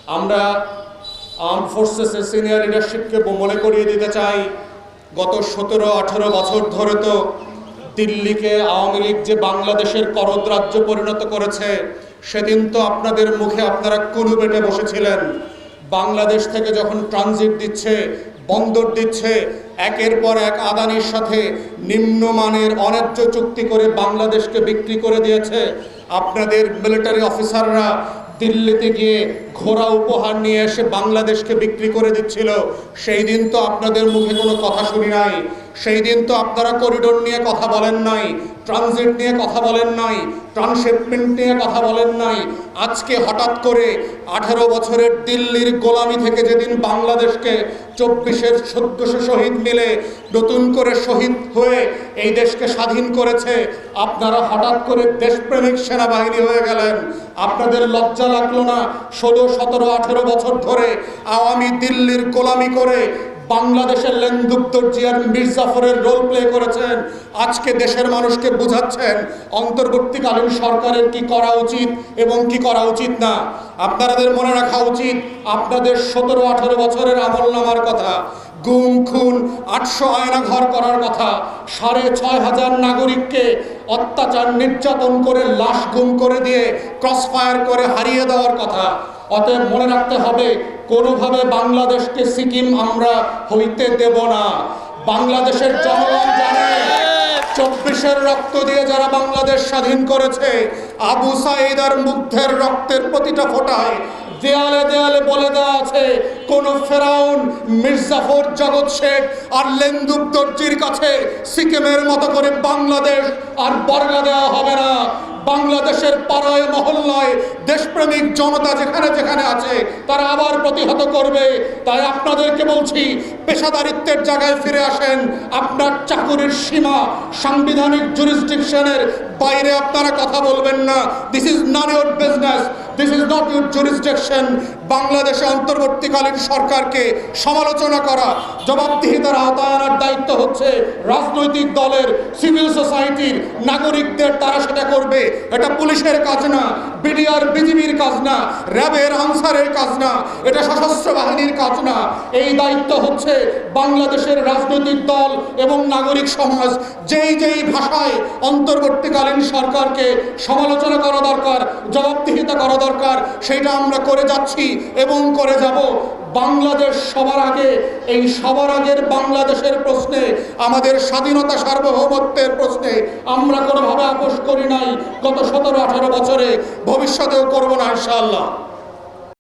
আমরা arm ফোর্সেসের senior লিডারশিপকে মনে করিয়ে দিতে চাই, গত 17-18 বছর ধরে তো দিল্লিকে আওয়ামী লীগ যে বাংলাদেশের করদ রাজ্য পরিণত করেছে, সেদিন তো আপনাদের মুখে আপনারা কুলু বেটে বসেছিলেন। বাংলাদেশ থেকে যখন ট্রানজিট দিচ্ছে, বন্দর দিচ্ছে, একের পর এক আদানির সাথে নিম্নমানের অন্যায্য চুক্তি করে বাংলাদেশকে বিক্রি করে দিয়েছে। আপনাদের মিলিটারি অফিসাররা দিল্লিতে গিয়ে ঘোড়া উপহার নিয়ে এসে বাংলাদেশকে বিক্রি করে দিচ্ছিল। সেই দিন তো আপনাদের মুখে কোনো কথা শুনি নাই। সেই দিন তো আপনারা করিডোর নিয়ে কথা বলেন নাই, ট্রানজিট নিয়ে কথা বলেন নাই, ট্রান্সশিপমেন্ট নিয়ে কথা বলেন নাই। আজকে হঠাৎ করে 18 বছরের দিল্লির গোলামি থেকে যেদিন বাংলাদেশকে 24-এর 1400 শহীদ মিলে নতুন করে শহীদ হয়ে এই দেশকে স্বাধীন করেছে, আপনারা হঠাৎ করে দেশপ্রেমিক সেনাবাহিনী হয়ে গেলেন। আপনাদের লজ্জা লাগলো না? 16, 17, 18 বছর ধরে আওয়ামী দিল্লির গোলামি করে বাংলাদেশের লেন্দুকদর্জি আর মির্জাফরের রোল প্লে করেছেন। আজকে দেশের মানুষকে বুঝাচ্ছেন অন্তর্বর্তীকালীন সরকারের কি করা উচিত এবং কি করা উচিত না। আপনাদের মনে রাখা উচিত আপনাদের 17-18 বছরের আমলনামার কথা, গুম খুন 800 আয়না ঘর করার কথা, 6500 নাগরিককে অত্যাচার নির্যাতন করে লাশ গুম করে দিয়ে ক্রসফায়ার করে হারিয়ে দেওয়ার কথা। অতএব মনে রাখতে হবে, কোনোভাবে বাংলাদেশকে সিকিম আমরা হইতে দেব না। বাংলাদেশের জনগণ জানে 24-এর রক্ত দিয়ে যারা বাংলাদেশ স্বাধীন করেছে, আবু সাঈদ আর মুগ্ধের রক্তের প্রতিটা ফোঁটায় দেয়ালে দেয়ালে বলে দেওয়া আছে, কোন ফেরাউন, মির্জাফর, জগৎ শেখ আর লেন্দুকদর্জির কাছে সিকিমের মতো করে বাংলাদেশ আর বর্গা দেওয়া হবে না। বাংলাদেশের পাড়ায় মহল্লায় দেশপ্রেমিক জনতা যেখানে যেখানে আছে তারা আবার প্রতিহত করবে। তাই আপনাদেরকে বলছি, পেশাদারিত্বের জায়গায় ফিরে আসেন। আপনার চাকুরির সীমা সাংবিধানিক জুরিসডিকশনের বাইরে আপনারা কথা বলবেন না। This is not your business, this is not your jurisdiction. বাংলাদেশে অন্তর্বর্তীকালীন সরকারকে সমালোচনা করা, জবাবদিহিতার আওতায় আনার দায়িত্ব হচ্ছে রাজনৈতিক দলের, সিভিল সোসাইটির, নাগরিকদের। তারা সেটা করবে। এটা পুলিশের কাজ না, বিডিআর বিজিবির কাজ না, র্যাবের আনসারের কাজ না, এটা সশস্ত্র বাহিনীর কাজ না। এই দায়িত্ব হচ্ছে বাংলাদেশের রাজনৈতিক দল এবং নাগরিক সমাজ যেই যেই ভাষায় অন্তর্বর্তীকালীন সরকারকে সমালোচনা করা দরকার, জবাবদিহিতা করা দরকার, সেটা আমরা করে যাচ্ছি এবং করে যাব। বাংলাদেশ সবার আগে। এই সবার আগের বাংলাদেশের প্রশ্নে, আমাদের স্বাধীনতা সার্বভৌমত্বের প্রশ্নে আমরা কোনোভাবে আপোষ করি নাই গত 17-18 বছরে, ভবিষ্যতেও করব না ইনশাআল্লাহ।